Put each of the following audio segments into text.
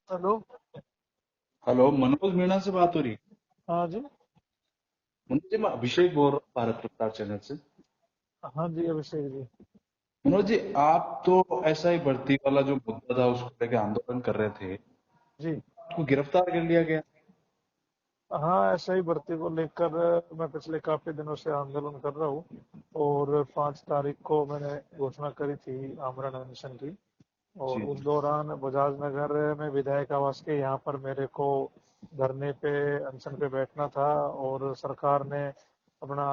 Hello. Hello, Manoj Meena से बात हो रही है। हाँ जी। मनोज जी, मैं अभिषेक बोल रहा हूँ भारत प्रताप चैनल से। हाँ जी अभिषेक जी। मनोज जी, आप तो ऐसा ही भर्ती वाला जो मुद्दा था उसको लेके आंदोलन कर रहे थे, जी। आपको गिरफ्तार कर लिया गया। हाँ, ऐसा ही भर्ती को लेकर मैं पिछले काफी दिनों से आंदोलन कर रहा हूँ। और 5 तारीख को मैंने घोषणा करी थी आमरण अनशन की। और जी उस जी। दौरान बजाज नगर में विधायक आवास के यहाँ पर मेरे को धरने पे अनशन पे बैठना था। और सरकार ने अपना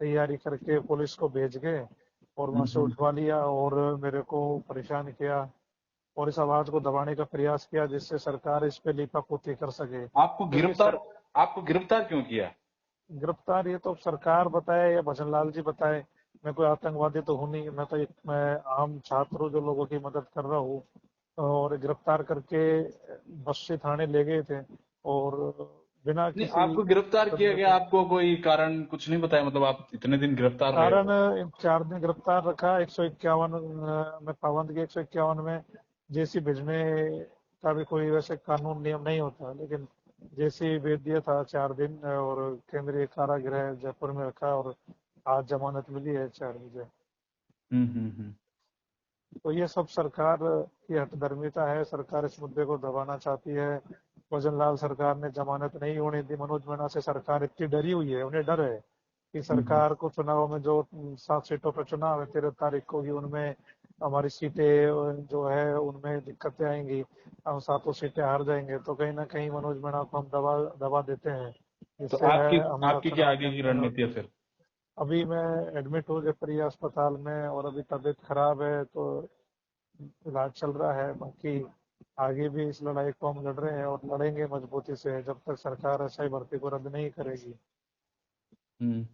तैयारी करके पुलिस को भेज गए और वहां से हम्म। उठवा लिया और मेरे को परेशान किया और इस आवाज को दबाने का प्रयास किया जिससे सरकार इस पे लीपापोती कर सके, आपको क्योंकि गिरफ्तार आपको गिरफ्तार क्यों किया? गिरफ्तार ये तो सरकार बताए या भजन लाल जी बताए। मैं कोई आतंकवादी तो हूँ नहीं, मैं आम छात्र हूँ जो लोगों की मदद कर रहा हूँ। और गिरफ्तार करके बस्सी थाने ले गए थे और बिना नहीं, किसी आपको गिरफ्तार किया मुकदमे गया, के आपको कोई कारण कुछ नहीं बताया, मतलब आप इतने दिन गिरफ्तार रहे कारण हो। 4 दिन गिरफ्तार रखा। 151 में पाबंद की 151 में जेसी भेजने का भी कोई वैसे कानून नियम नहीं होता, लेकिन जेसी भेज दिया था 4 दिन और केंद्रीय कारागृह जयपुर में रखा और आज जमानत मिली है 4 बजे। हम्म। तो ये सब सरकार की हठधर्मिता है, सरकार इस मुद्दे को दबाना चाहती है। भजन लाल सरकार ने जमानत नहीं होने दी, मनोज मीणा से सरकार इतनी डरी हुई है, उन्हें डर है कि हम्म। सरकार को चुनाव में जो 7 सीटों पर चुनाव है 13 तारीख को, कि उनमें हमारी सीटें जो है उनमें दिक्कतें आएंगी, हम 7 सीटें हार जाएंगे। तो कहीं ना कहीं मनोज मीणा को हम दबा दबा देते हैं तो जिससे आपकी हमारा आपकी क्या चुनाव आगे की कैंपेन हो। रणनीति है फिर? अभी मैं एडमिट हो गया प्रिय अस्पताल में और अभी तबीयत खराब है, तो इलाज चल रहा है। बाकी आगे भी इस लड़ाई को हम लड़ रहे हैं और लड़ेंगे मजबूती से जब तक सरकार एसआई भर्ती को रद्द नहीं करेगी। हम्म।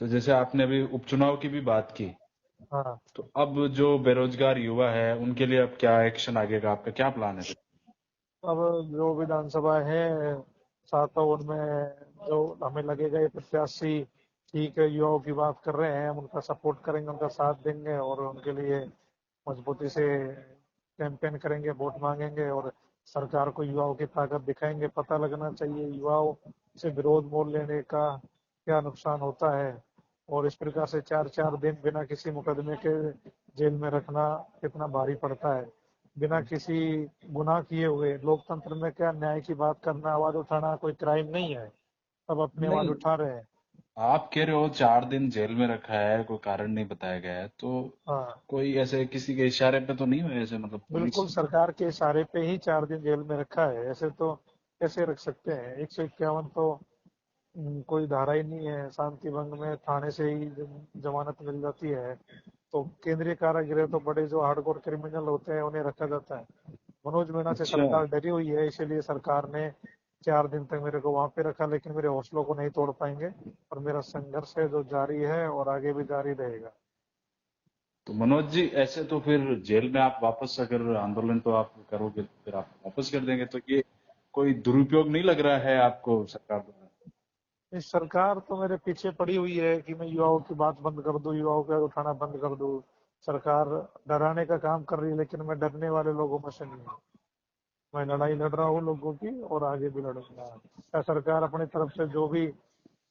तो जैसे आपने अभी उपचुनाव की भी बात की, हाँ। तो अब जो बेरोजगार युवा है उनके लिए अब क्या एक्शन आगे का, आपका क्या प्लान है फिर? अब जो विधानसभा है सातों, उनमें जो हमें लगेगा ये प्रत्याशी ठीक है, युवाओं की बात कर रहे हैं, हम उनका सपोर्ट करेंगे, उनका साथ देंगे और उनके लिए मजबूती से कैंपेन करेंगे, वोट मांगेंगे और सरकार को युवाओं की ताकत दिखाएंगे। पता लगना चाहिए युवाओं से विरोध मोल लेने का क्या नुकसान होता है और इस प्रकार से 4 4 दिन बिना किसी मुकदमे के जेल में रखना कितना भारी पड़ता है। बिना किसी गुनाह किए हुए लोकतंत्र में क्या न्याय की बात करना, आवाज उठाना कोई क्राइम नहीं है। सब अपनी आवाज नहीं, उठा रहे हैं। आप कह रहे हो 4 दिन जेल में रखा है, कोई कारण नहीं बताया गया है, तो हाँ, कोई ऐसे किसी के इशारे पे तो नहीं हुए ऐसे, मतलब पुलिस? बिल्कुल सरकार के इशारे पे ही 4 दिन जेल में रखा है, ऐसे तो कैसे रख सकते हैं। 151 तो कोई धारा ही नहीं है, शांति भंग में थाने से ही जमानत मिल जाती है। तो केंद्रीय कारागृह तो बड़े जो हार्डकोर क्रिमिनल होते हैं उन्हें रखा जाता है। मनोज मीणा से अच्छा। सरकार डरी हुई है, इसीलिए सरकार ने 4 दिन तक मेरे को वहां पे रखा, लेकिन मेरे हौसलों को नहीं तोड़ पाएंगे और मेरा संघर्ष है जो जारी है और आगे भी जारी रहेगा। तो मनोज जी, ऐसे तो फिर जेल में आप वापस अगर आंदोलन तो आप करोगे तो फिर आप वापस कर देंगे, तो ये कोई दुरुपयोग नहीं लग रहा है आपको सरकार द्वारा? इस सरकार तो मेरे पीछे पड़ी हुई है कि मैं युवाओं की बात बंद कर दूं, युवाओं का उठाना बंद कर दूं। सरकार डराने का काम कर रही है, लेकिन मैं डरने वाले लोगों में से नहीं हूँ। मैं लड़ाई लड़ रहा हूँ लोगों की और आगे भी लड़ूंगा। चाहे सरकार अपनी तरफ से जो भी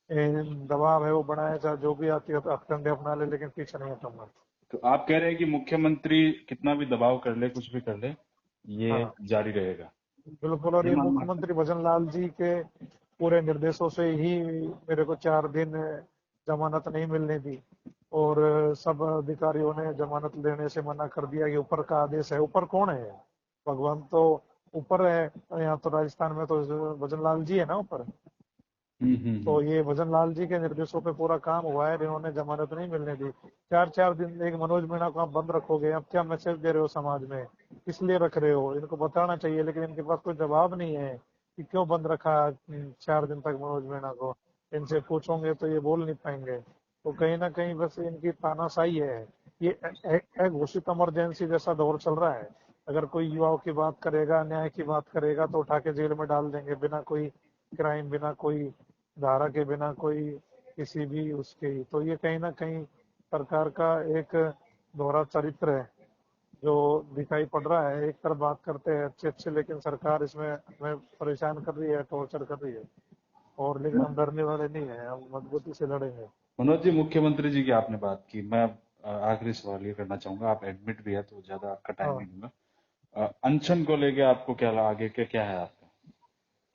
दबाव है वो बनाए, चाहे जो भी आती है तो हथकंडे अपना ले, लेकिन पीछे नहीं हटूंगा। तो आप कह रहे हैं कि मुख्यमंत्री कितना भी दबाव कर ले, कुछ भी कर ले, ये हाँ, जारी रहेगा? बिल्कुल। और ये ये मानना है? मुख्यमंत्री भजन लाल जी के पूरे निर्देशों से ही मेरे को 4 दिन जमानत नहीं मिलने दी और सब अधिकारियों ने जमानत लेने से मना कर दिया कि ऊपर का आदेश है। ऊपर कौन है? भगवान तो ऊपर है। यहाँ तो राजस्थान में तो भजन लाल जी है ना ऊपर। तो हम्म। ये भजन लाल जी के निर्देशों पे पूरा काम हुआ है, इन्होंने जमानत नहीं मिलने दी। 4 4 दिन एक मनोज मीणा को आप बंद रखोगे, अब क्या मैसेज दे रहे हो समाज में, किस लिए रख रहे हो, इनको बताना चाहिए, लेकिन इनके पास कोई जवाब नहीं है कि क्यों बंद रखा 4 दिन तक मनोज मीणा को। इनसे पूछोगे तो ये बोल नहीं पाएंगे। तो कहीं ना कहीं बस इनकी तानाशाही है। ये घोषित इमरजेंसी जैसा दौर चल रहा है। अगर कोई युवाओं की बात करेगा, न्याय की बात करेगा तो उठा के जेल में डाल देंगे, बिना कोई क्राइम, बिना कोई धारा के, बिना कोई किसी भी उसके। तो ये कहीं ना कहीं सरकार का एक दोहरा चरित्र है जो दिखाई पड़ रहा है। एक तरफ बात करते हैं अच्छे अच्छे, लेकिन सरकार इसमें हमें परेशान कर रही है, टॉर्चर कर रही है। और लेकिन हम डरने वाले नहीं है, हम मजबूती से लड़ेंगे। मनोज जी, मुख्यमंत्री जी की आपने बात की, मैं आखिरी सवाल ये करना चाहूंगा, आप एडमिट भी है तो ज्यादा आपका टाइम नहीं हाँ, दूंगा। अनशन को लेके आपको क्या आगे क्या है आपका,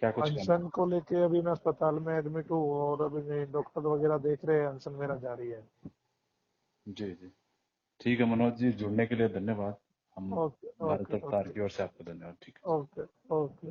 क्या कुछ कहना अनशन को लेके अभी मैं अस्पताल में एडमिट हूँ और अभी डॉक्टर वगैरह देख रहे हैं, अनशन मेरा जारी है। है? जी जी, ठीक है मनोज जी, जुड़ने के लिए धन्यवाद। हम ओके, भारत ओके, अवतार ओके, की ओर से आपको धन्यवाद। ठीक है। Okay, okay.